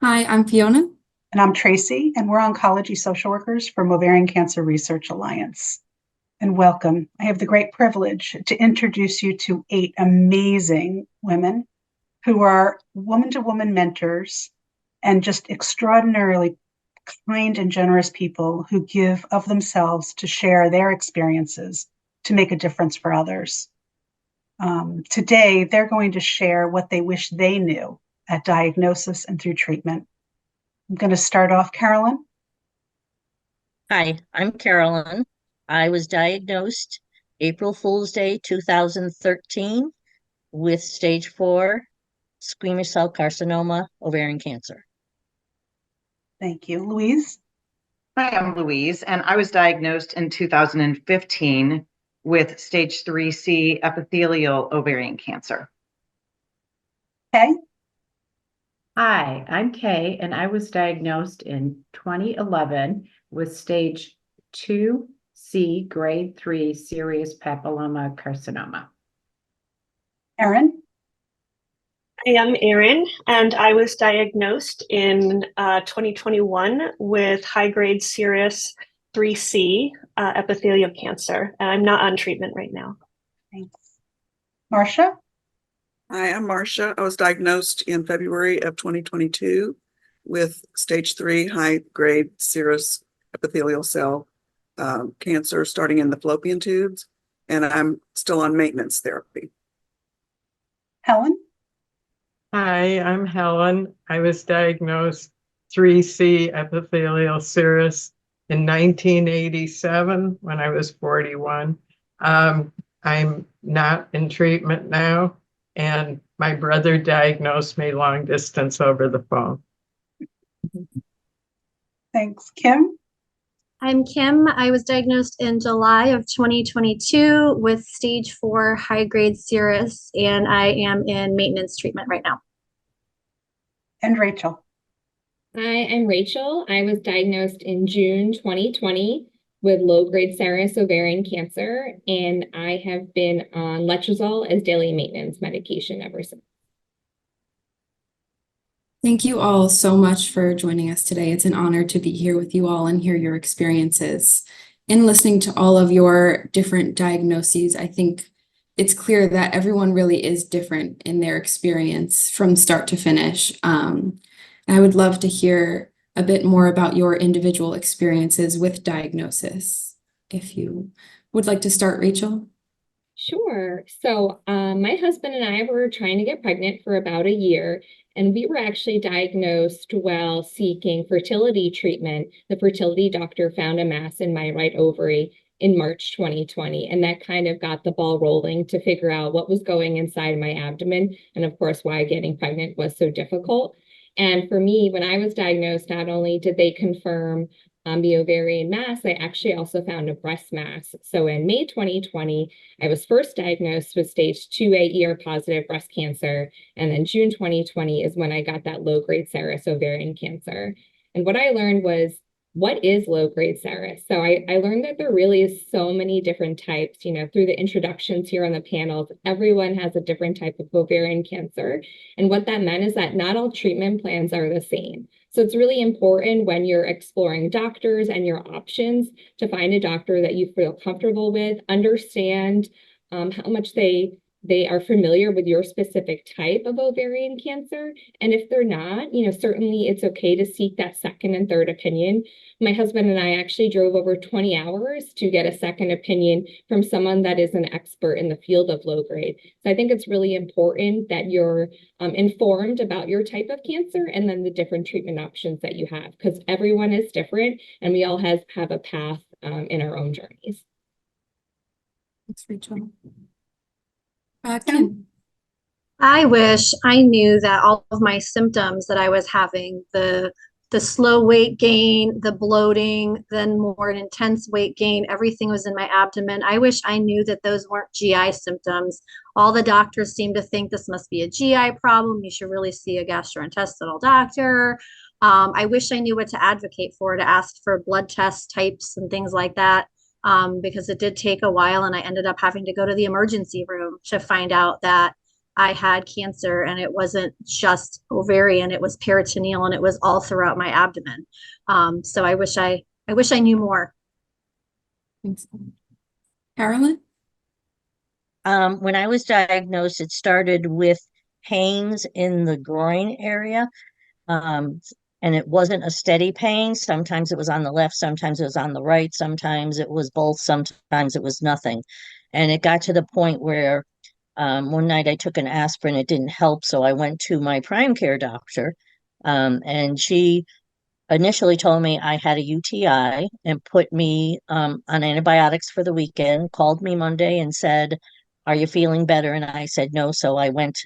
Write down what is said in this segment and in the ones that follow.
Hi, I'm Fiona. And I'm Tracy, and we're oncology social workers from Ovarian Cancer Research Alliance. And welcome. I have the great privilege to introduce you to 8 amazing women who are woman to woman mentors and just extraordinarily kind and generous people who give of themselves to share their experiences to make a difference for others. Today, they're going to share what they wish they knew at diagnosis and through treatment. I'm going to start off, Carolyn. Hi, I'm Carolyn. I was diagnosed April Fool's Day 2013 with stage 4 squamous cell carcinoma, ovarian cancer. Thank you. Louise? Hi, I'm Louise, and I was diagnosed in 2015 with stage 3C epithelial ovarian cancer. Okay. Hi, I'm Kay, and I was diagnosed in 2011 with stage 2C grade 3 serous papilloma carcinoma. Erin? I am Erin, and I was diagnosed in 2021 with high-grade serous 3C epithelial cancer, and I'm not on treatment right now. Thanks. Marsha? Hi, I'm Marsha. I was diagnosed in February of 2022 with stage 3 high-grade serous epithelial cell cancer starting in the fallopian tubes, and I'm still on maintenance therapy. Helen? Hi, I'm Helen. I was diagnosed 3C epithelial serous in 1987 when I was 41. I'm not in treatment now, and my brother diagnosed me long distance over the phone. Thanks. Kim? I'm Kim. I was diagnosed in July of 2022 with stage 4 high-grade serous, and I am in maintenance treatment right now. And Rachel? Hi, I'm Rachel. I was diagnosed in June 2020 with low-grade serous ovarian cancer, and I have been on letrozole as daily maintenance medication ever since. Thank you all so much for joining us today. It's an honor to be here with you all and hear your experiences. In listening to all of your different diagnoses, I think it's clear that everyone really is different in their experience from start to finish. I would love to hear a bit more about your individual experiences with diagnosis. If you would like to start, Rachel. Sure. So my husband and I were trying to get pregnant for about a year, and we were actually diagnosed while seeking fertility treatment. The fertility doctor found a mass in my right ovary in March 2020, and that kind of got the ball rolling to figure out what was going inside my abdomen, and of course, why getting pregnant was so difficult. And for me, when I was diagnosed, not only did they confirm the ovarian mass, they actually also found a breast mass. So in May 2020, I was first diagnosed with stage 2A ER-positive breast cancer. And then June 2020 is when I got that low-grade serous ovarian cancer. And what I learned was, what is low-grade serous? So I learned that there really is so many different types, through the introductions here on the panels. Everyone has a different type of ovarian cancer. And what that meant is that not all treatment plans are the same. So it's really important when you're exploring doctors and your options to find a doctor that you feel comfortable with, understand how much they are familiar with your specific type of ovarian cancer. And if they're not, certainly it's okay to seek that second and third opinion. My husband and I actually drove over 20 hours to get a second opinion from someone that is an expert in the field of low grade. So I think it's really important that you're informed about your type of cancer and then the different treatment options that you have, because everyone is different and we all have a path in our own journeys. Thanks, Rachel. Kim. I wish I knew that all of my symptoms that I was having, the slow weight gain, the bloating, then more intense weight gain, everything was in my abdomen. I wish I knew that those weren't GI symptoms. All the doctors seem to think this must be a GI problem. You should really see a gastrointestinal doctor. I wish I knew what to advocate for, to ask for blood test types and things like that. Because it did take a while, and I ended up having to go to the emergency room to find out that I had cancer, and it wasn't just ovarian, it was peritoneal, and it was all throughout my abdomen. So I wish I knew more. Thanks. Carolyn? When I was diagnosed, it started with pains in the groin area. And it wasn't a steady pain. Sometimes it was on the left, sometimes it was on the right, sometimes it was both, sometimes it was nothing. And it got to the point where one night I took an aspirin, it didn't help. So I went to my prime care doctor, and she initially told me I had a UTI and put me on antibiotics for the weekend, called me Monday and said, "Are you feeling better?" And I said no. So I went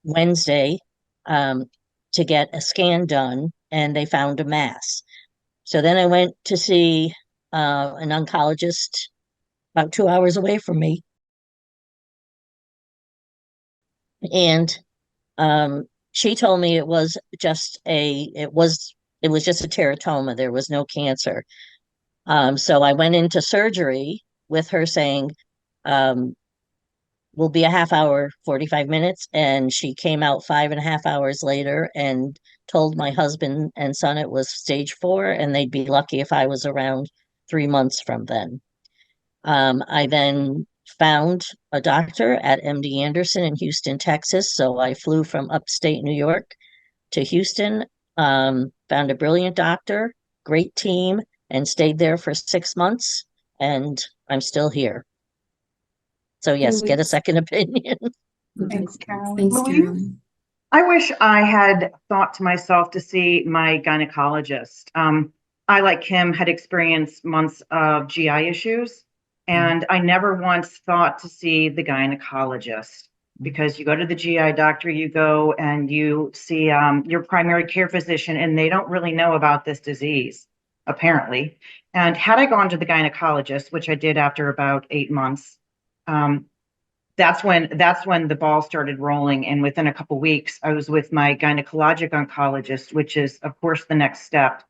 Wednesday to get a scan done, and they found a mass. So then I went to see an oncologist about 2 hours away from me. And she told me it was just a teratoma. There was no cancer. So I went into surgery with her saying, will be a half hour, 45 minutes. And she came out 5.5 hours later and told my husband and son it was stage 4, and they'd be lucky if I was around 3 months from then. I then found a doctor at MD Anderson in Houston, Texas. So I flew from upstate New York to Houston, found a brilliant doctor, great team, and stayed there for 6 months. And I'm still here. So yes, get a second opinion. Thanks, Carolyn. Thanks, Louise? Carolyn. I wish I had thought to myself to see my gynecologist. I, like Kim, had experienced months of GI issues, and I never once thought to see the gynecologist, because you go to the GI doctor, you go and you see your primary care physician, and they don't really know about this disease, apparently. And had I gone to the gynecologist, which I did after about 8 months, that's when the ball started rolling. And within a couple of weeks, I was with my gynecologic oncologist, which is, of course, the next step.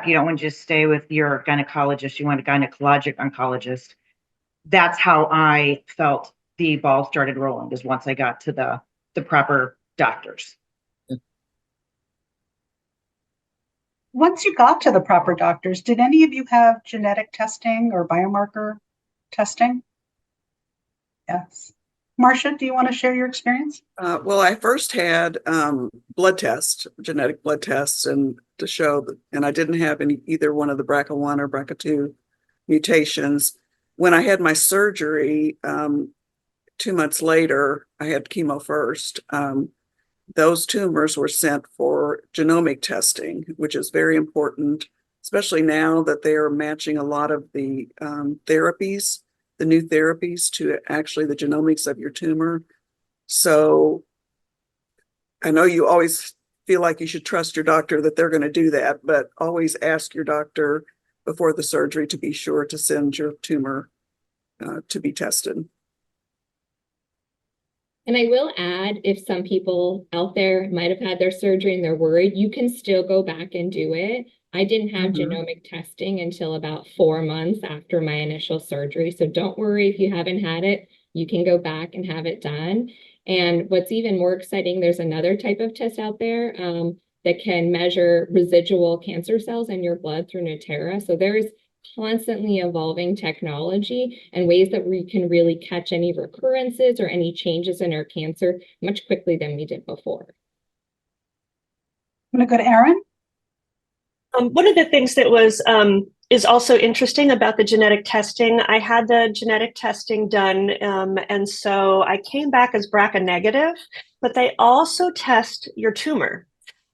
You don't want to just stay with your gynecologist. You want a gynecologic oncologist. That's how I felt the ball started rolling, is once I got to the proper doctors. Once you got to the proper doctors, did any of you have genetic testing or biomarker testing? Yes. Marsha, do you want to share your experience? Well, I first had genetic blood tests, and to show that, and I didn't have either one of the BRCA1 or BRCA2 mutations. When I had my surgery, 2 months later, I had chemo first. Those tumors were sent for genomic testing, which is very important, especially now that they are matching a lot of the therapies, the new therapies, to actually the genomics of your tumor. So I know you always feel like you should trust your doctor that they're going to do that, but always ask your doctor before the surgery to be sure to send your tumor to be tested. And I will add, if some people out there might have had their surgery and they're worried, you can still go back and do it. I didn't have genomic testing until about 4 months after my initial surgery. So don't worry if you haven't had it, you can go back and have it done. And what's even more exciting, there's another type of test out there that can measure residual cancer cells in your blood through Natera. So there's constantly evolving technology and ways that we can really catch any recurrences or any changes in our cancer much quickly than we did before. I'm going to go to Erin. One of the things that was is also interesting about the genetic testing, I had the genetic testing done, and so I came back as BRCA negative, but they also test your tumor,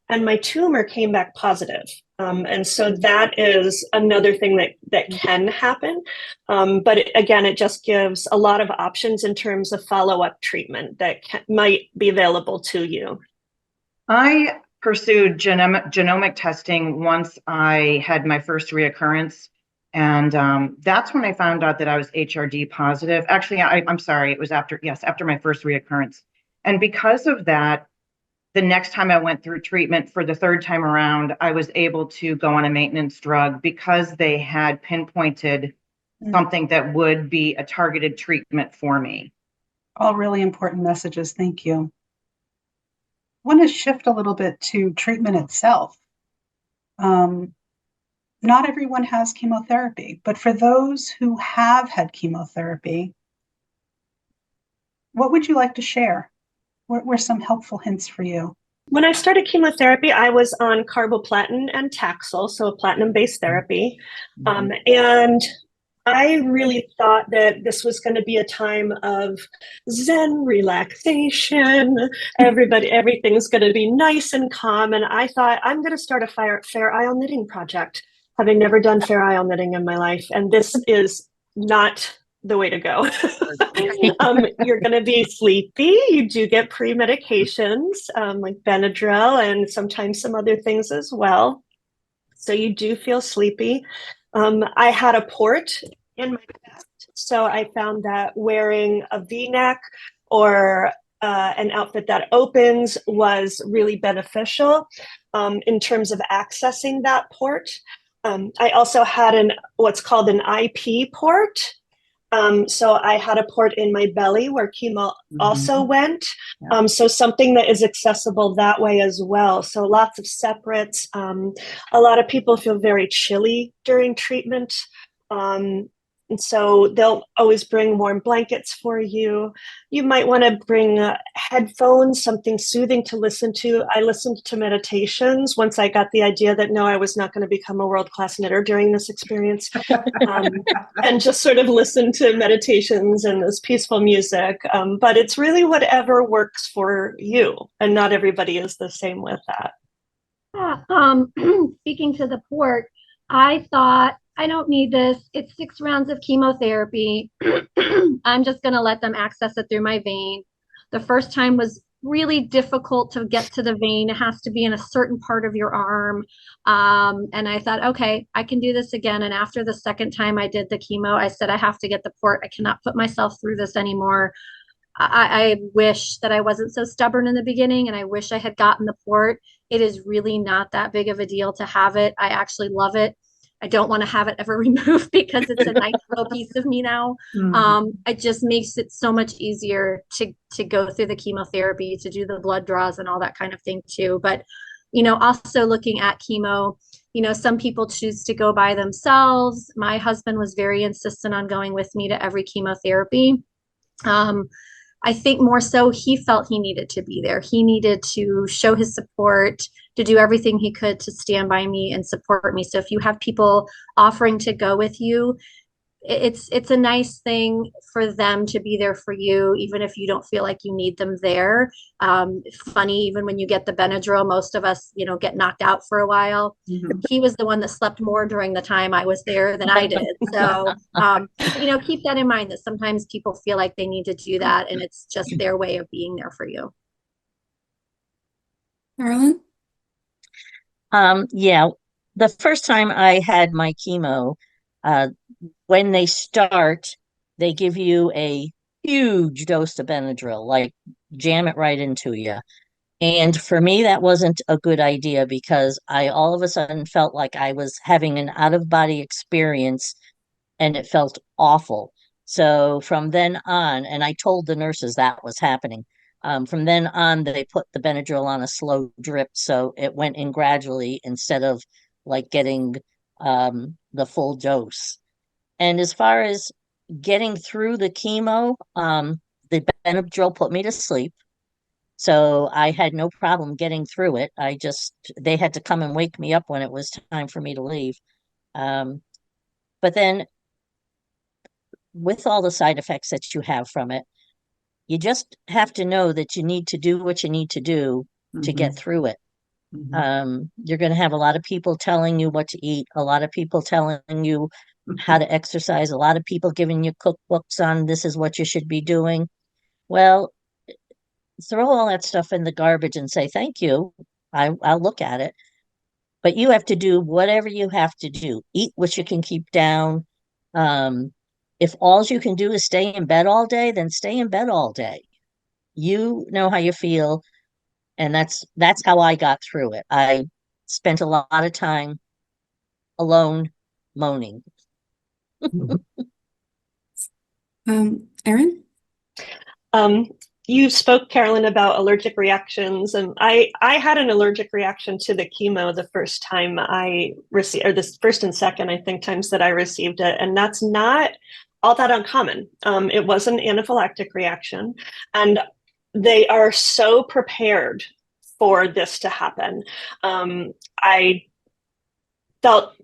and my tumor came back positive. And so that is another thing that can happen. But again, it just gives a lot of options in terms of follow-up treatment that might be available to you. I pursued genomic testing once I had my first reoccurrence. And that's when I found out that I was HRD positive. Actually, I'm sorry, it was after my first reoccurrence. And because of that, the next time I went through treatment for the third time around, I was able to go on a maintenance drug because they had pinpointed something that would be a targeted treatment for me. All really important messages. Thank you. I want to shift a little bit to treatment itself. Not everyone has chemotherapy, but for those who have had chemotherapy, what would you like to share? What were some helpful hints for you? When I started chemotherapy, I was on carboplatin and Taxol, so a platinum-based therapy. And I really thought that this was going to be a time of Zen relaxation. Everything's going to be nice and calm. And I thought, I'm going to start a fair isle knitting project, having never done fair isle knitting in my life. And this is not the way to go. You're going to be sleepy. You do get pre-medications like Benadryl and sometimes some other things as well. So you do feel sleepy. I had a port in my chest, so I found that wearing a V-neck or an outfit that opens was really beneficial in terms of accessing that port. I also had what's called an IP port. So I had a port in my belly where chemo also went. So something that is accessible that way as well. So lots of separates. A lot of people feel very chilly during treatment. And so they'll always bring warm blankets for you. You might want to bring headphones, something soothing to listen to. I listened to meditations once I got the idea that no, I was not going to become a world-class knitter during this experience. And just sort of listen to meditations and this peaceful music. But it's really whatever works for you. And not everybody is the same with that. Speaking to the port, I thought, I don't need this. It's 6 rounds of chemotherapy. I'm just going to let them access it through my vein. The first time was really difficult to get to the vein. It has to be in a certain part of your arm. And I thought, okay, I can do this again. And after the second time I did the chemo, I said, I have to get the port. I cannot put myself through this anymore. I wish that I wasn't so stubborn in the beginning, and I wish I had gotten the port. It is really not that big of a deal to have it. I actually love it. I don't want to have it ever removed because it's a nice little piece of me now. It just makes it so much easier to go through the chemotherapy, to do the blood draws and all that kind of thing too. But, also looking at chemo, some people choose to go by themselves. My husband was very insistent on going with me to every chemotherapy. I think more so he felt he needed to be there. He needed to show his support, to do everything he could to stand by me and support me. So if you have people offering to go with you, it's a nice thing for them to be there for you, even if you don't feel like you need them there. Funny, even when you get the Benadryl, most of us, get knocked out for a while. He was the one that slept more during the time I was there than I did. So, keep that in mind, that sometimes people feel like they need to do that, and it's just their way of being there for you. Carolyn? Yeah, the first time I had my chemo, when they start, they give you a huge dose of Benadryl, like jam it right into you. And for me, that wasn't a good idea because I all of a sudden felt like I was having an out-of-body experience and it felt awful. So from then on, and I told the nurses that was happening. From then on, they put the Benadryl on a slow drip, so it went in gradually instead of like getting the full dose. And as far as getting through the chemo, the Benadryl put me to sleep. So I had no problem getting through it. They had to come and wake me up when it was time for me to leave. But then with all the side effects that you have from it, you just have to know that you need to do what you need to do to get through it. You're going to have a lot of people telling you what to eat, a lot of people telling you how to exercise, a lot of people giving you cookbooks on this is what you should be doing. Well, throw all that stuff in the garbage and say, thank you. I'll look at it. But you have to do whatever you have to do. Eat what you can keep down. If all you can do is stay in bed all day, then stay in bed all day. You know how you feel. And that's how I got through it. I spent a lot of time alone moaning. Erin? You spoke, Carolyn, about allergic reactions, and I had an allergic reaction to the chemo the first time I received, or the first and second, I think, times that I received it, and that's not all that uncommon. It was an anaphylactic reaction, and they are so prepared for this to happen. I felt,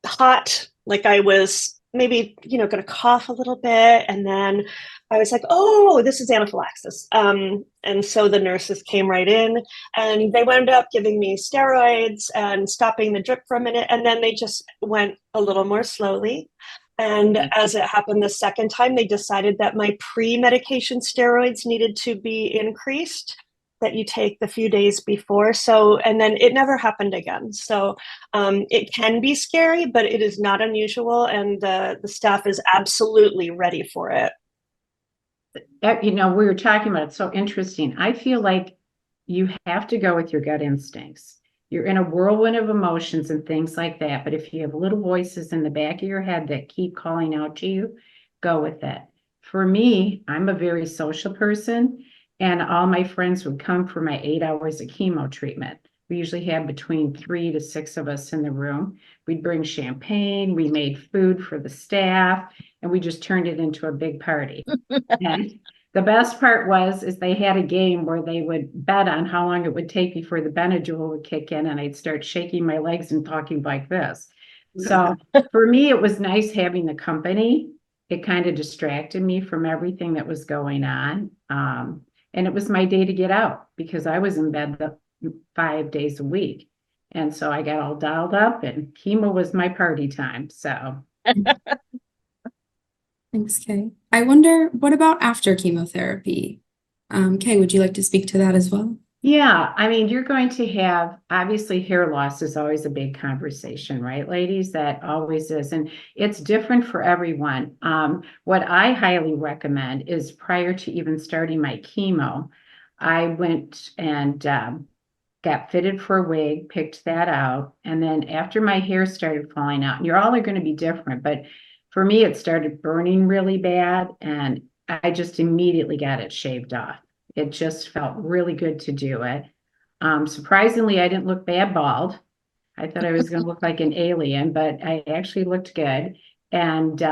hot, like I was maybe, going to cough a little bit. And then I was like, oh, this is anaphylaxis. And so the nurses came right in and they wound up giving me steroids and stopping the drip for a minute. And then they just went a little more slowly. And as it happened the second time, they decided that my pre-medication steroids needed to be increased, that you take the few days before. So, and then it never happened again. So it can be scary, but it is not unusual. And the staff is absolutely ready for it. We were talking about it. So interesting. I feel like you have to go with your gut instincts. You're in a whirlwind of emotions and things like that. But if you have little voices in the back of your head that keep calling out to you, go with it. For me, I'm a very social person, and all my friends would come for my 8 hours of chemo treatment. We usually had between 3 to 6 of us in the room. We'd bring champagne, we made food for the staff, and we just turned it into a big party. And the best part is they had a game where they would bet on how long it would take before the Benadryl would kick in, and I'd start shaking my legs and talking like this. So for me, it was nice having the company. It kind of distracted me from everything that was going on. And it was my day to get out because I was in bed 5 days a week. And so I got all dialed up and chemo was my party time. So Thanks, Kay. I wonder, what about after chemotherapy? Kay, would you like to speak to that as well? yeah, I mean, you're going to have, obviously, hair loss is always a big conversation, right, ladies? That always is. And it's different for everyone. What I highly recommend is prior to even starting my chemo, I went and got fitted for a wig, picked that out. And then after my hair started falling out, and you're all are going to be different, but for me, it started burning really bad. And I just immediately got it shaved off. It just felt really good to do it. Surprisingly, I didn't look bad bald. I thought I was going to look like an alien, but I actually looked good. And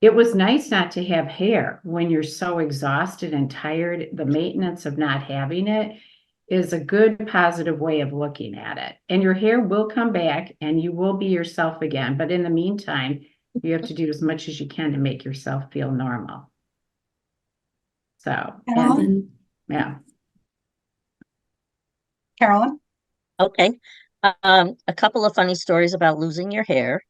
it was nice not to have hair when you're so exhausted and tired. The maintenance of not having it is a good positive way of looking at it. And your hair will come back and you will be yourself again. But in the meantime, you have to do as much as you can to make yourself feel normal. So, Carolyn? yeah. Carolyn? Okay. A couple of funny stories about losing your hair.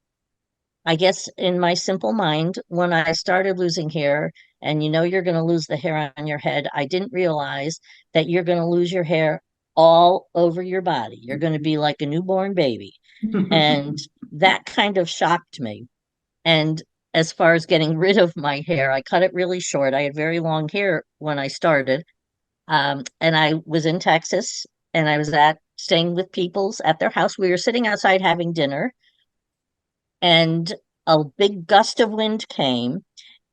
I guess in my simple mind, when I started losing hair, and you're going to lose the hair on your head, I didn't realize that you're going to lose your hair all over your body. You're going to be like a newborn baby. And that kind of shocked me. And as far as getting rid of my hair, I cut it really short. I had very long hair when I started. And I was in Texas and I was staying with people's at their house. We were sitting outside having dinner and a big gust of wind came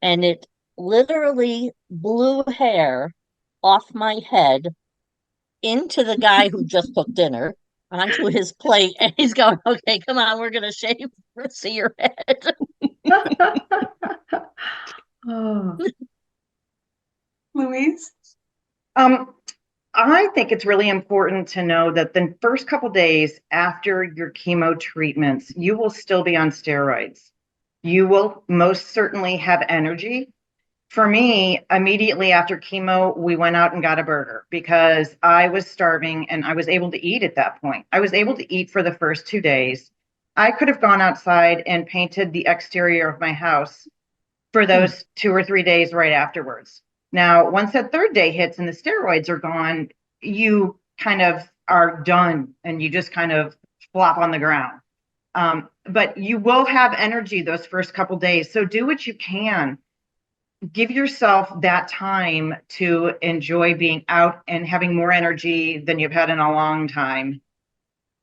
and it literally blew hair off my head into the guy who just cooked dinner onto his plate. And he's going, okay, come on, we're going to shave the rest of your head. Oh. Louise? I think it's really important to know that the first couple days after your chemo treatments, you will still be on steroids. You will most certainly have energy. For me, immediately after chemo, we went out and got a burger because I was starving and I was able to eat at that point. I was able to eat for the first 2 days. I could have gone outside and painted the exterior of my house for those 2 or 3 days right afterwards. Now, once that third day hits and the steroids are gone, you kind of are done and you just kind of flop on the ground. But you will have energy those first couple days. So do what you can. Give yourself that time to enjoy being out and having more energy than you've had in a long time.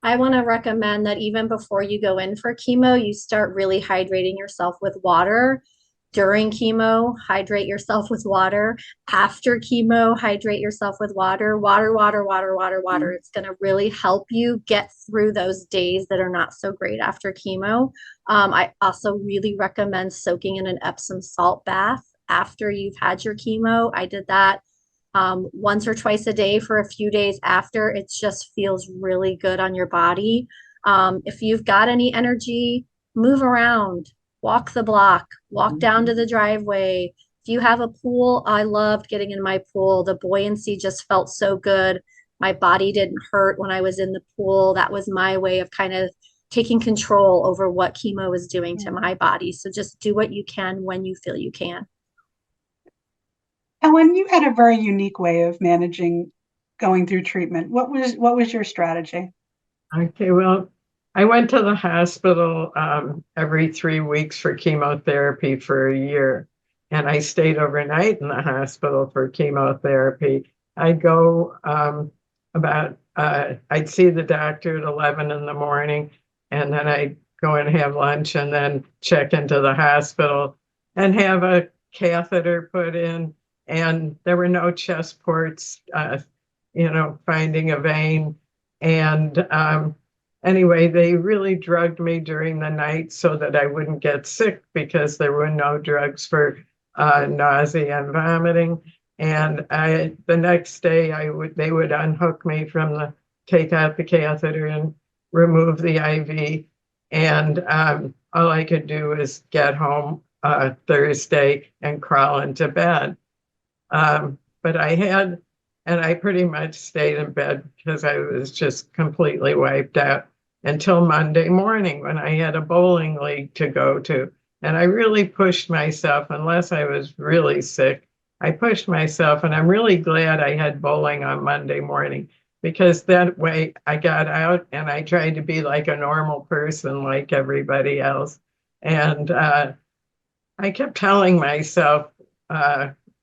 I want to recommend that even before you go in for chemo, you start really hydrating yourself with water. During chemo, hydrate yourself with water. After chemo, hydrate yourself with water. Water, water, water, water, water. It's going to really help you get through those days that are not so great after chemo. I also really recommend soaking in an Epsom salt bath after you've had your chemo. I did that once or twice a day for a few days after. It just feels really good on your body. If you've got any energy, move around, walk the block, walk down to the driveway. If you have a pool, I loved getting in my pool. The buoyancy just felt so good. My body didn't hurt when I was in the pool. That was my way of kind of taking control over what chemo was doing to my body. So just do what you can when you feel you can. Helen, you had a very unique way of managing going through treatment. What was your strategy? Okay, well, I went to the hospital every 3 weeks for chemotherapy for a year, and I stayed overnight in the hospital for chemotherapy. I'd go I'd see the doctor at 11 in the morning, and then I'd go and have lunch and then check into the hospital and have a catheter put in, and there were no chest ports, finding a vein. And anyway, they really drugged me during the night so that I wouldn't get sick because there were no drugs for nausea and vomiting. And the next day they would unhook me take out the catheter and remove the IV. And all I could do is get home Thursday and crawl into bed. But I pretty much stayed in bed because I was just completely wiped out until Monday morning when I had a bowling league to go to. And I really pushed myself, unless I was really sick. I pushed myself, and I'm really glad I had bowling on Monday morning, because that way I got out and I tried to be like a normal person like everybody else. And I kept telling myself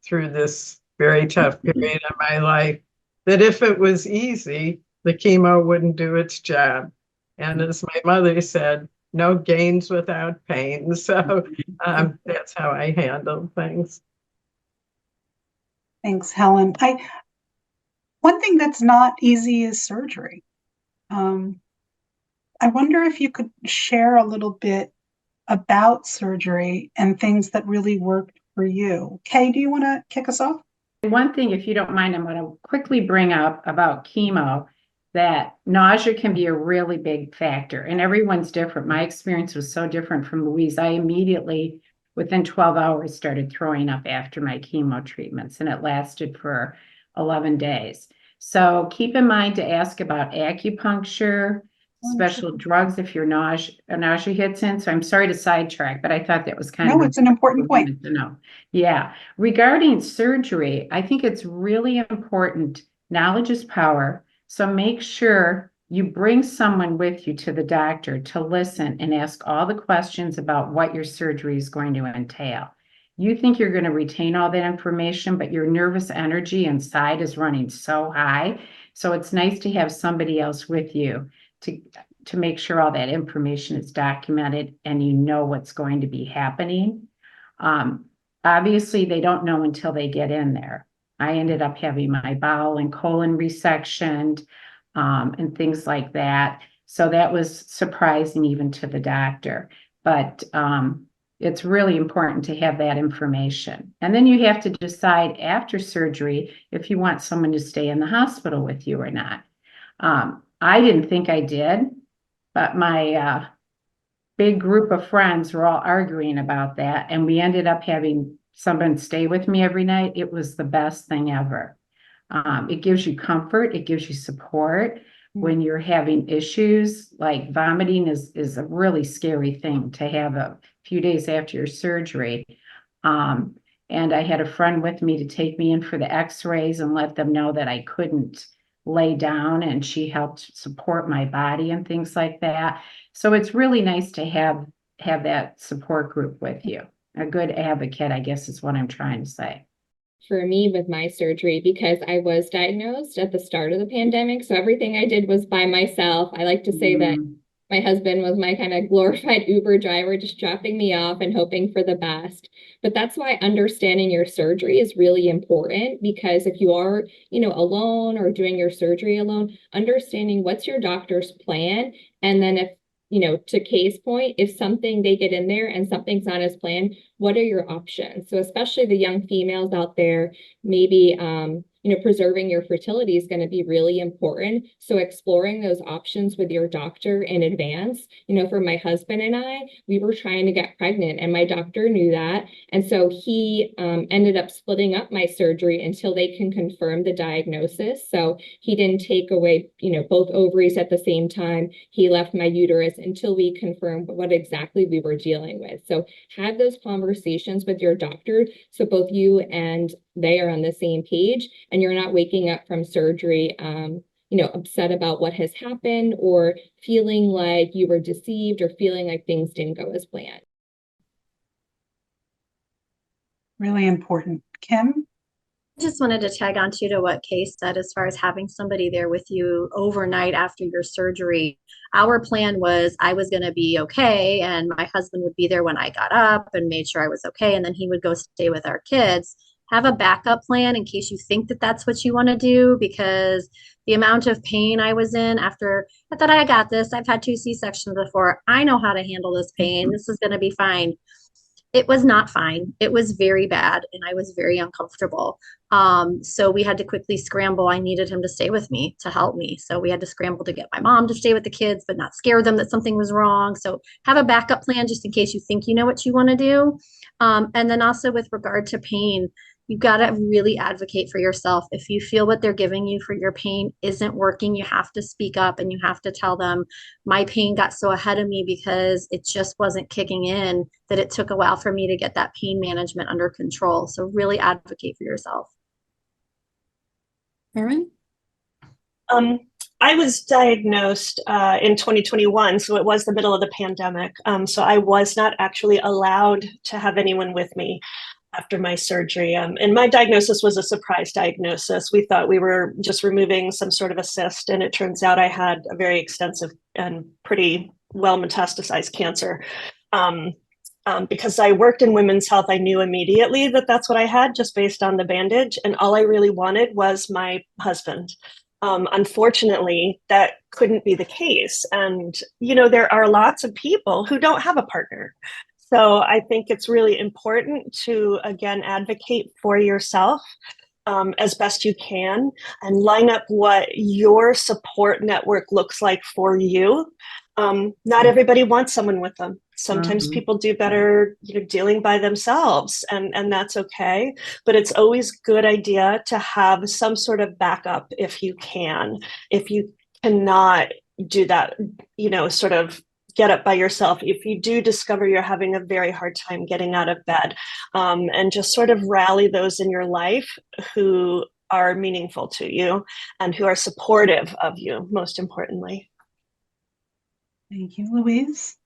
through this very tough period of my life that if it was easy, the chemo wouldn't do its job. And as my mother said, no gains without pain. So that's how I handled things. Thanks, Helen. One thing that's not easy is surgery. I wonder if you could share a little bit about surgery and things that really worked for you. Kay, do you want to kick us off? One thing, if you don't mind, I'm going to quickly bring up about chemo, that nausea can be a really big factor, and everyone's different. My experience was so different from Louise. I immediately, within 12 hours, started throwing up after my chemo treatments, and it lasted for 11 days. So keep in mind to ask about acupuncture, special drugs if your nausea hits in. So I'm sorry to sidetrack, but I thought that was kind of it's an important point to know. Yeah. Regarding surgery, I think it's really important. Knowledge is power. So make sure you bring someone with you to the doctor to listen and ask all the questions about what your surgery is going to entail. You think you're going to retain all that information, but your nervous energy inside is running so high. So it's nice to have somebody else with you to make sure all that information is documented and you know what's going to be happening. Obviously, they don't know until they get in there. I ended up having my bowel and colon resectioned and things like that. So that was surprising even to the doctor. But it's really important to have that information. And then you have to decide after surgery if you want someone to stay in the hospital with you or not. I didn't think I did, but my big group of friends were all arguing about that, and we ended up having someone stay with me every night. It was the best thing ever. It gives you comfort. It gives you support when you're having issues. Like vomiting is a really scary thing to have a few days after your surgery. And I had a friend with me to take me in for the x-rays and let them know that I couldn't lay down, and she helped support my body and things like that. So it's really nice to have that support group with you. A good advocate, I guess, is what I'm trying to say. For me with my surgery, because I was diagnosed at the start of the pandemic, so everything I did was by myself. I like to say that my husband was my kind of glorified Uber driver, just dropping me off and hoping for the best. But that's why understanding your surgery is really important, because if you are, alone or doing your surgery alone, understanding what's your doctor's plan. And then if, to case point, if something they get in there and something's not as planned, what are your options? So especially the young females out there, maybe, preserving your fertility is going to be really important. So exploring those options with your doctor in advance. For my husband and I, we were trying to get pregnant and my doctor knew that. And so he ended up splitting up my surgery until they can confirm the diagnosis. So he didn't take away, both ovaries at the same time. He left my uterus until we confirmed what exactly we were dealing with. So have those conversations with your doctor so both you and they are on the same page and you're not waking up from surgery, upset about what has happened or feeling like you were deceived or feeling like things didn't go as planned. Really important. Kim? I just wanted to tag on to what Kay said as far as having somebody there with you overnight after your surgery. Our plan was I was going to be okay and my husband would be there when I got up and made sure I was okay. And then he would go stay with our kids. Have a backup plan in case you think that that's what you want to do, because the amount of pain I was in after I thought I got this. I've had 2 C-sections before. I know how to handle this pain. This is going to be fine. It was not fine. It was very bad and I was very uncomfortable. So we had to quickly scramble. I needed him to stay with me to help me. So we had to scramble to get my mom to stay with the kids, but not scare them that something was wrong. So have a backup plan just in case you think you know what you want to do. And then also with regard to pain, you got to really advocate for yourself. If you feel what they're giving you for your pain isn't working, you have to speak up and you have to tell them, my pain got so ahead of me because it just wasn't kicking in that it took a while for me to get that pain management under control. So really advocate for yourself. Erin? I was diagnosed in 2021, so it was the middle of the pandemic. So I was not actually allowed to have anyone with me after my surgery. And my diagnosis was a surprise diagnosis. We thought we were just removing some sort of a cyst, and it turns out I had a very extensive and pretty well metastasized cancer. Because I worked in women's health, I knew immediately that that's what I had just based on the bandage. And all I really wanted was my husband. Unfortunately, that couldn't be the case. And, there are lots of people who don't have a partner. So I think it's really important to, again, advocate for yourself as best you can and line up what your support network looks like for you. Not everybody wants someone with them. Sometimes people do better, dealing by themselves, and that's okay. But it's always a good idea to have some sort of backup if you can. If you cannot do that, sort of get up by yourself, if you do discover you're having a very hard time getting out of bed, and just sort of rally those in your life who are meaningful to you and who are supportive of you, most importantly. Thank you, Louise.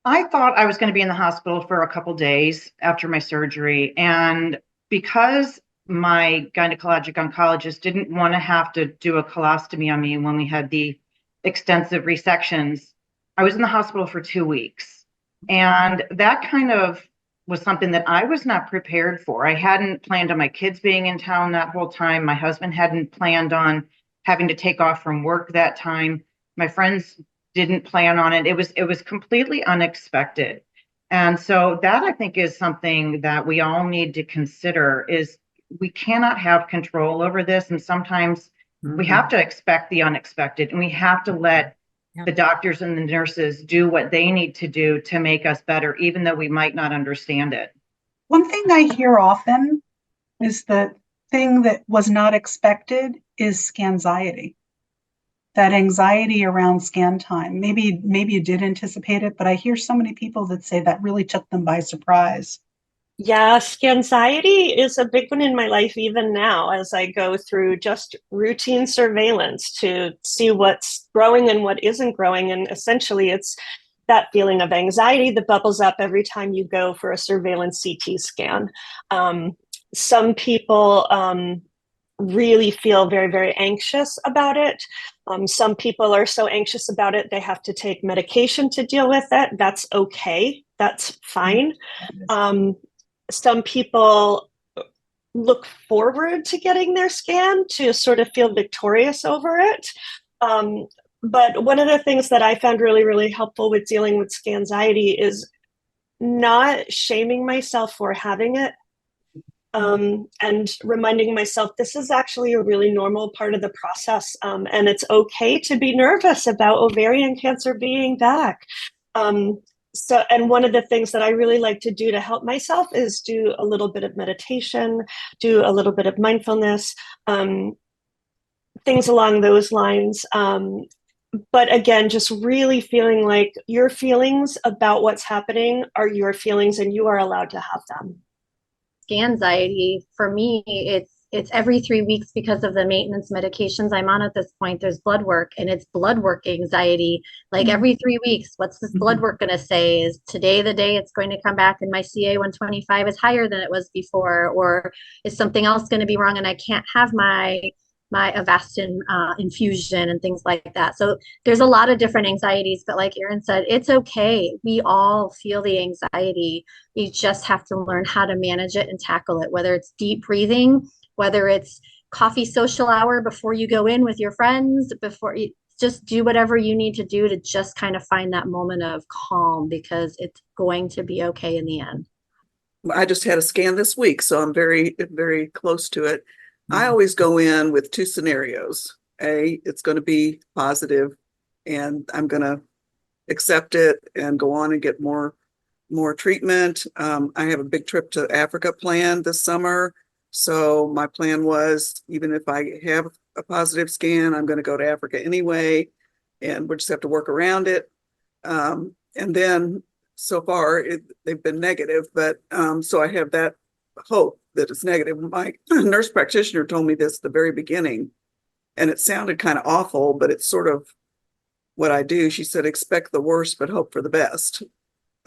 I thought I was going to be in the hospital for a couple days after my surgery. And because my gynecologic oncologist didn't want to have to do a colostomy on me when we had the extensive resections, I was in the hospital for 2 weeks. And that kind of was something that I was not prepared for. I hadn't planned on my kids being in town that whole time. My husband hadn't planned on having to take off from work that time. My friends didn't plan on it. It was completely unexpected. And so that, I think, is something that we all need to consider, is we cannot have control over this. And sometimes we have to expect the unexpected, and we have to let the doctors and the nurses do what they need to do to make us better, even though we might not understand it. One thing I hear often is the thing that was not expected is Scanxiety. That anxiety around scan time. Maybe you did anticipate it, but I hear so many people that say that really took them by surprise. Yeah, Scanxiety is a big one in my life even now as I go through just routine surveillance to see what's growing and what isn't growing. And essentially it's that feeling of anxiety that bubbles up every time you go for a surveillance CT scan. Some people really feel very, very anxious about it. Some people are so anxious about it, they have to take medication to deal with it. That's okay. That's fine. Some people look forward to getting their scan to sort of feel victorious over it. But one of the things that I found really, really helpful with dealing with Scanxiety is not shaming myself for having it. And reminding myself this is actually a really normal part of the process, and it's okay to be nervous about ovarian cancer being back. And one of the things that I really like to do to help myself is do a little bit of meditation, do a little bit of mindfulness, things along those lines. But again, just really feeling like your feelings about what's happening are your feelings and you are allowed to have them. Scanxiety, for me, it's every 3 weeks because of the maintenance medications I'm on at this point. There's blood work, and it's blood work anxiety. Like every 3 weeks, what's this blood work going to say? Is today the day it's going to come back and my CA 125 is higher than it was before? Or is something else going to be wrong and I can't have my Avastin infusion and things like that. So there's a lot of different anxieties, but like Erin said, it's okay. We all feel the anxiety. You just have to learn how to manage it and tackle it, whether it's deep breathing, whether it's coffee social hour before you go in with your friends, before you just do whatever you need to do to just kind of find that moment of calm, because it's going to be okay in the end. I just had a scan this week, so I'm very, very close to it. I always go in with two scenarios. It's going to be positive and I'm going to accept it and go on and get more treatment. I have a big trip to Africa planned this summer. So my plan was, even if I have a positive scan, I'm going to go to Africa anyway, and we'll just have to work around it. And then so far they've been negative, but so I have that hope that it's negative. My nurse practitioner told me this at the very beginning, and it sounded kind of awful, but it's sort of what I do. She said, expect the worst, but hope for the best.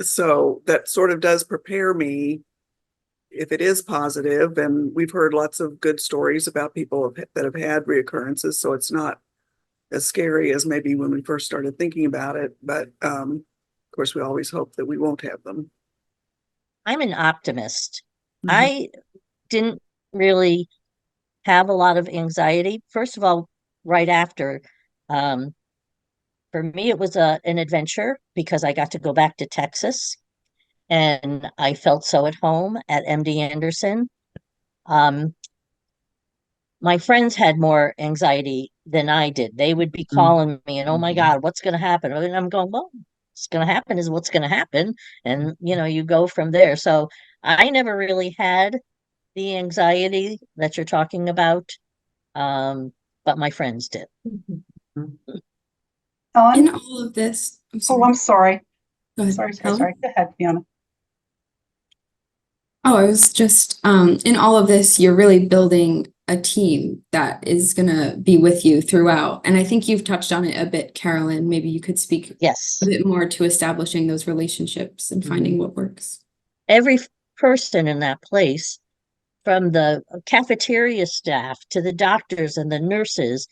So that sort of does prepare me if it is positive. And we've heard lots of good stories about people that have had reoccurrences. So it's not as scary as maybe when we first started thinking about it. But of course, we always hope that we won't have them. I'm an optimist. I didn't really have a lot of anxiety. First of all, right after, for me, it was an adventure because I got to go back to Texas and I felt so at home at MD Anderson. My friends had more anxiety than I did. They would be calling me and, oh my God, what's going to happen? And I'm going, well, what's going to happen is what's going to happen. And, you go from there. So I never really had the anxiety that you're talking about, but my friends did. Helen? In all of this, I'm sorry. Go ahead, Sorry. Helen? Go ahead, Fiona. Oh, I was just, in all of this, you're really building a team that is going to be with you throughout. And I think you've touched on it a bit, Carolyn. Maybe you could speak Yes. a bit more to establishing those relationships and finding what works. Every person in that place, from the cafeteria staff to the doctors and the nurses,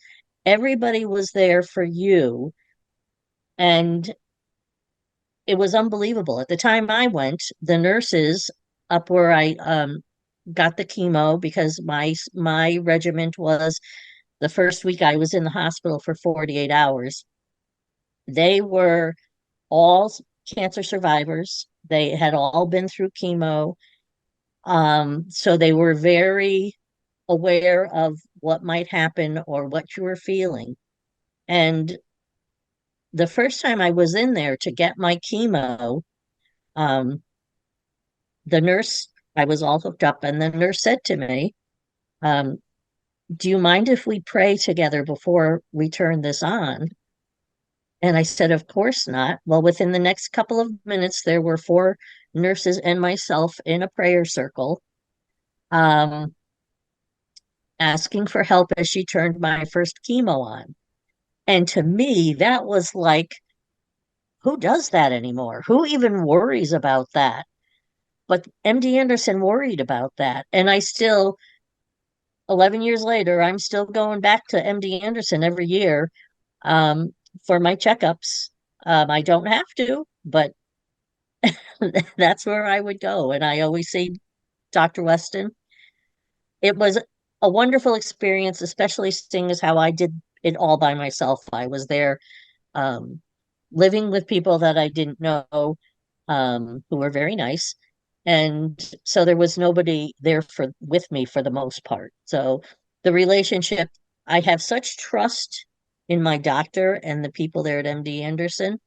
everybody was there for you. And it was unbelievable. At the time I went, the nurses up where I got the chemo, because my regiment was the first week I was in the hospital for 48 hours. They were all cancer survivors. They had all been through chemo. So they were very aware of what might happen or what you were feeling. And the first time I was in there to get my chemo, the nurse, I was all hooked up, and the nurse said to me, do you mind if we pray together before we turn this on? And I said, of course not. Well, within the next couple of minutes, there were 4 nurses and myself in a prayer circle, asking for help as she turned my first chemo on. And to me, that was like, who does that anymore? Who even worries about that? But MD Anderson worried about that. And I still 11 years later, I'm still going back to MD Anderson every year for my checkups. I don't have to, but that's where I would go. And I always say, Dr. Weston, it was a wonderful experience, especially seeing as how I did it all by myself. I was there living with people that I didn't know, who were very nice. And so there was nobody there with me for the most part. So the relationship, I have such trust in my doctor and the people there at MD Anderson.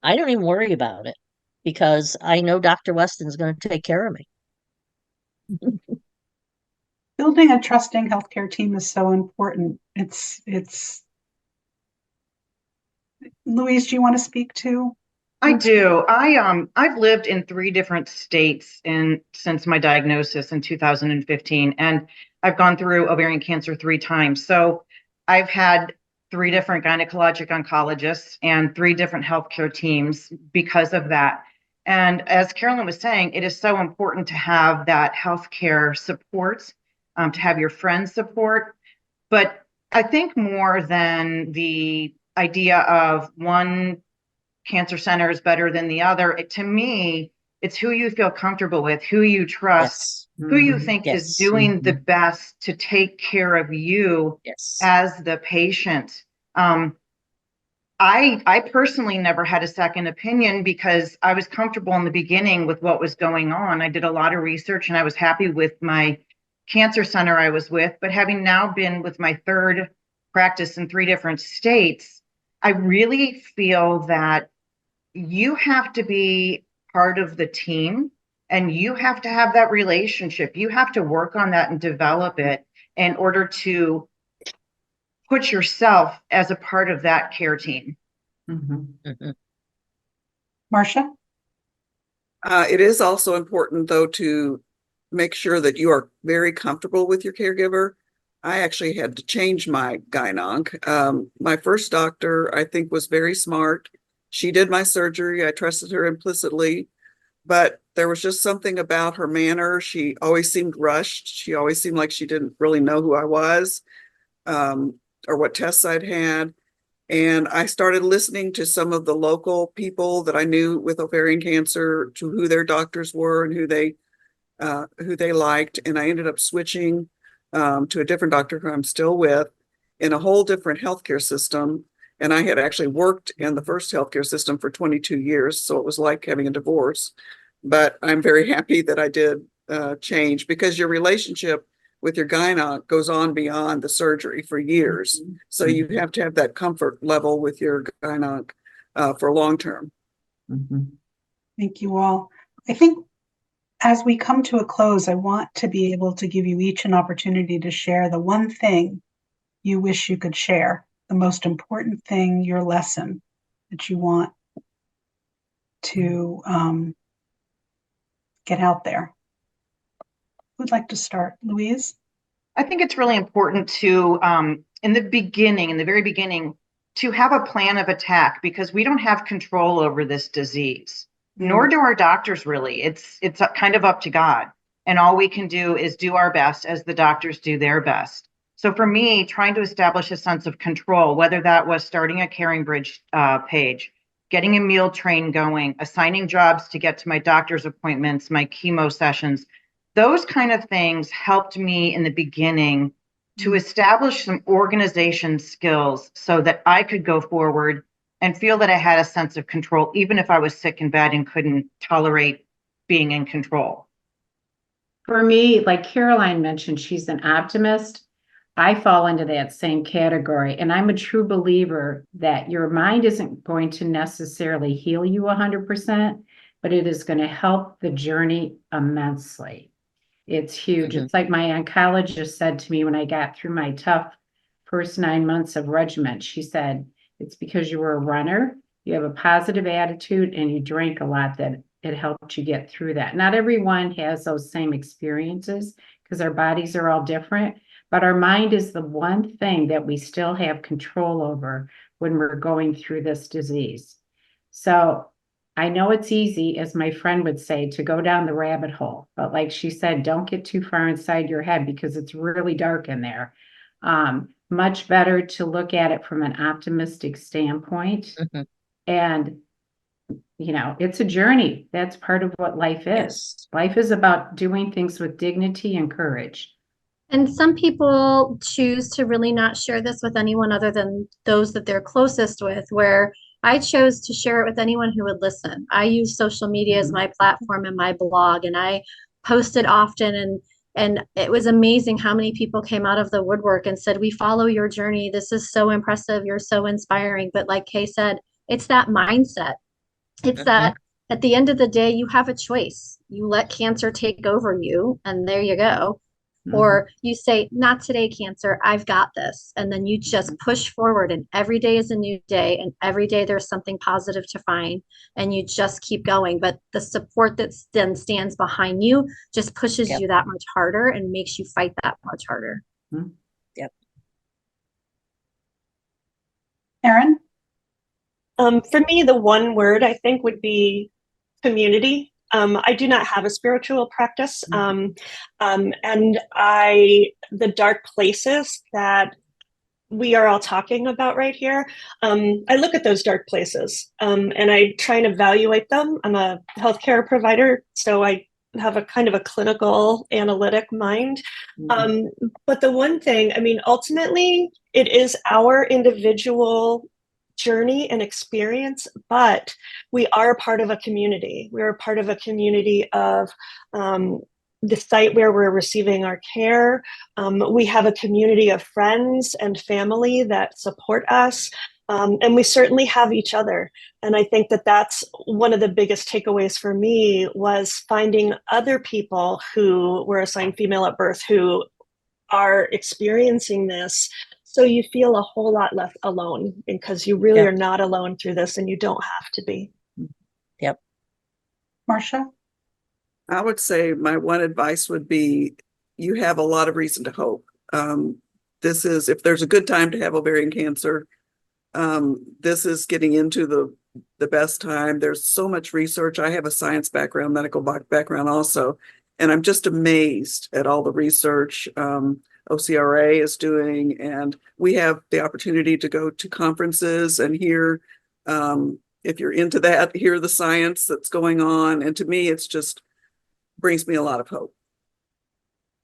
I don't even worry about it because I know Dr. Weston's going to take care of me. Building a trusting healthcare team is so important. It's Louise, do you want to speak to? I do. I've lived in 3 different states since my diagnosis in 2015, and I've gone through ovarian cancer 3 times. So I've had 3 different gynecologic oncologists and 3 different healthcare teams because of that. And as Carolyn was saying, it is so important to have that healthcare support, to have your friends support. But I think more than the idea of one cancer center is better than the other, to me, it's who you feel comfortable with, who you trust, Yes. who you think is Yes. doing the best to take care of you Yes. as the patient. I personally never had a second opinion because I was comfortable in the beginning with what was going on. I did a lot of research and I was happy with my cancer center I was with, but having now been with my 3rd practice in 3 different states, I really feel that you have to be part of the team and you have to have that relationship. You have to work on that and develop it in order to put yourself as a part of that care team. Marsha? It is also important, though, to make sure that you are very comfortable with your caregiver. I actually had to change my gyn-onc. My first doctor, I think, was very smart. She did my surgery. I trusted her implicitly, but there was just something about her manner. She always seemed rushed. She always seemed like she didn't really know who I was, or what tests I'd had. And I started listening to some of the local people that I knew with ovarian cancer, to who their doctors were and who they liked. And I ended up switching to a different doctor who I'm still with in a whole different healthcare system. And I had actually worked in the first healthcare system for 22 years. So it was like having a divorce. But I'm very happy that I did change, because your relationship with your gyn-onc goes on beyond the surgery for years. So you have to have that comfort level with your gyn-onc for long term. Thank you all. I think as we come to a close, I want to be able to give you each an opportunity to share the one thing you wish you could share, the most important thing, your lesson that you want to get out there. Who'd like to start? Louise? I think it's really important to, in the very beginning, to have a plan of attack, because we don't have control over this disease, nor do our doctors really. It's kind of up to God. And all we can do is do our best as the doctors do their best. So for me, trying to establish a sense of control, whether that was starting a Caring Bridge page, getting a meal train going, assigning jobs to get to my doctor's appointments, my chemo sessions, those kind of things helped me in the beginning to establish some organization skills so that I could go forward and feel that I had a sense of control, even if I was sick and bad and couldn't tolerate being in control. For me, like Caroline mentioned, she's an optimist. I fall into that same category. And I'm a true believer that your mind isn't going to necessarily heal you 100%, but it is going to help the journey immensely. It's huge. It's like my oncologist said to me when I got through my tough first 9 months of regimen. She said, it's because you were a runner, you have a positive attitude, and you drank a lot that it helped you get through that. Not everyone has those same experiences because our bodies are all different, but our mind is the one thing that we still have control over when we're going through this disease. So I know it's easy, as my friend would say, to go down the rabbit hole, but like she said, don't get too far inside your head because it's really dark in there. Much better to look at it from an optimistic standpoint. Mhm. And, it's a journey. That's part of what life is. Yes. Life is about doing things with dignity and courage. And some people choose to really not share this with anyone other than those that they're closest with, where I chose to share it with anyone who would listen. I use social media as my platform and my blog, and I posted often, and it was amazing how many people came out of the woodwork and said, "We follow your journey. This is so impressive. You're so inspiring." But like Kay said, it's that mindset. It's that at the end of the day, you have a choice. You let cancer take over you, and there you go. Or you say, "Not today, cancer, I've got this." And then you just push forward, and every day is a new day, and every day there's something positive to find, and you just keep going. But the support that then stands behind you just pushes Yep. you that much harder and makes you fight that much harder. Yep. Erin? For me, the one word I think would be community. I do not have a spiritual practice. And the dark places that we are all talking about right here, I look at those dark places and I try and evaluate them. I'm a healthcare provider, so I have a kind of a clinical analytic mind. But the one thing, I mean, ultimately, it is our individual journey and experience, but we are part of a community. We're part of a community of the site where we're receiving our care. We have a community of friends and family that support us. And we certainly have each other. And I think that that's one of the biggest takeaways for me, was finding other people who were assigned female at birth who are experiencing this. So you feel a whole lot less alone, because you really are not alone through this, and you don't have to be. Yep. Marsha? I would say my one advice would be, you have a lot of reason to hope. This is, if there's a good time to have ovarian cancer, this is getting into the best time. There's so much research. I have a science background, medical background also, and I'm just amazed at all the research OCRA is doing. And we have the opportunity to go to conferences and hear, if you're into that, hear the science that's going on. And to me, it's just brings me a lot of hope.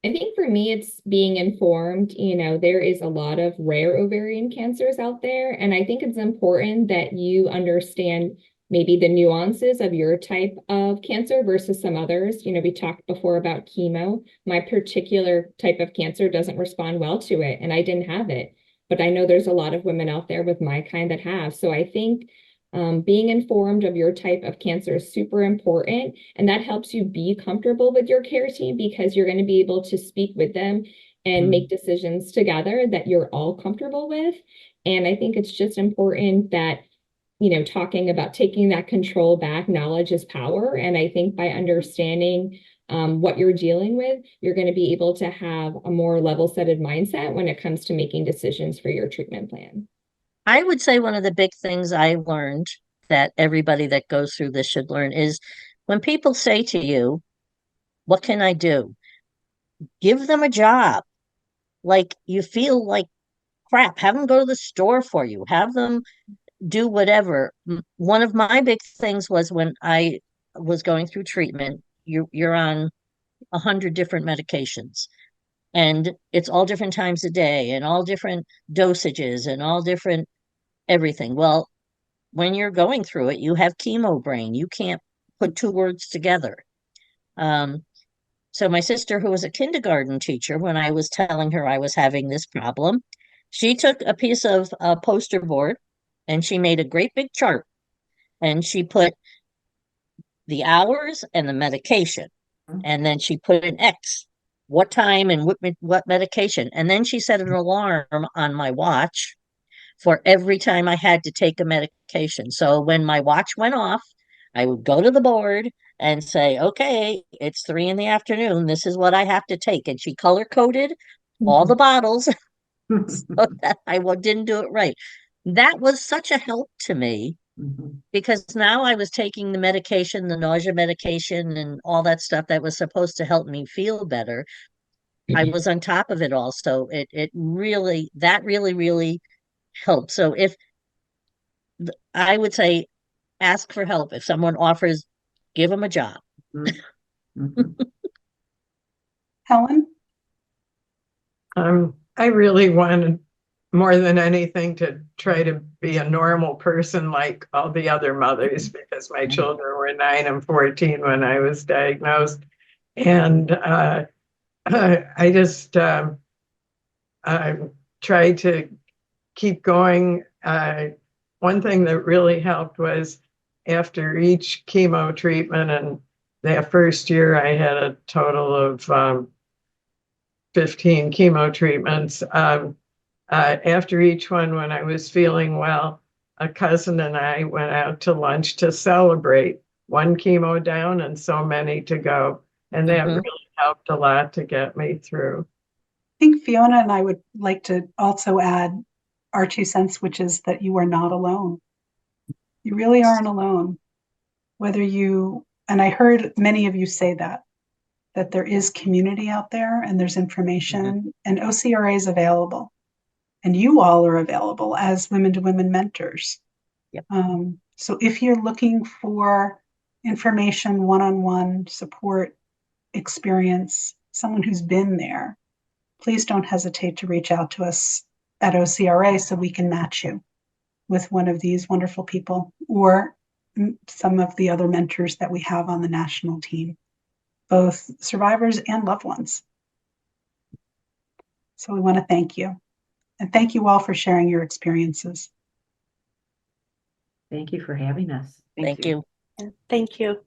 I think for me, it's being informed. There is a lot of rare ovarian cancers out there, and I think it's important that you understand maybe the nuances of your type of cancer versus some others. We talked before about chemo. My particular type of cancer doesn't respond well to it, and I didn't have it. But I know there's a lot of women out there with my kind that have. So I think being informed of your type of cancer is super important, and that helps you be comfortable with your care team, because you're going to be able to speak with them and make decisions together that you're all comfortable with. And I think it's just important that, talking about taking that control back, knowledge is power. And I think by understanding what you're dealing with, you're going to be able to have a more level-setted mindset when it comes to making decisions for your treatment plan. I would say one of the big things I learned that everybody that goes through this should learn is, when people say to you, "What can I do?" Give them a job. Like, you feel like crap, have them go to the store for you, have them do whatever. One of my big things was, when I was going through treatment, you're on 100 different medications, and it's all different times a day and all different dosages and all different everything. Well, when you're going through it, you have chemo brain. You can't put two words together. So my sister, who was a kindergarten teacher, when I was telling her I was having this problem, she took a piece of poster board and she made a great big chart, and she put the hours and the medication, and then she put an X, what time and what medication, and then she set an alarm on my watch for every time I had to take a medication. So when my watch went off, I would go to the board and say, "Okay, it's 3 p.m. This is what I have to take." And she color coded all the bottles so that I didn't do it right. That was such a help to me, Because now I was taking the medication, the nausea medication and all that stuff that was supposed to help me feel better. I was on top of it all. So it really, that really helped. So if I would say, ask for help. If someone offers, give them a job. Helen? I really wanted more than anything to try to be a normal person like all the other mothers, because my children were 9 and 14 when I was diagnosed. And I just tried to keep going. One thing that really helped was after each chemo treatment, and that first year I had a total of 15 chemo treatments. After each one, when I was feeling well, a cousin and I went out to lunch to celebrate one chemo down and so many to go. And that really helped a lot to get me through. I think Fiona and I would like to also add our 2 cents, which is that you are not alone. You really aren't alone. Whether you, and I heard many of you say that there is community out there and there's information, and OCRA is available. And you all are available as women-to-women mentors. Yep. So if you're looking for information, one-on-one support, experience, someone who's been there, please don't hesitate to reach out to us at OCRA so we can match you with one of these wonderful people or some of the other mentors that we have on the national team, both survivors and loved ones. So we want to thank you. And thank you all for sharing your experiences. Thank you for having us. Thank you. Thank you.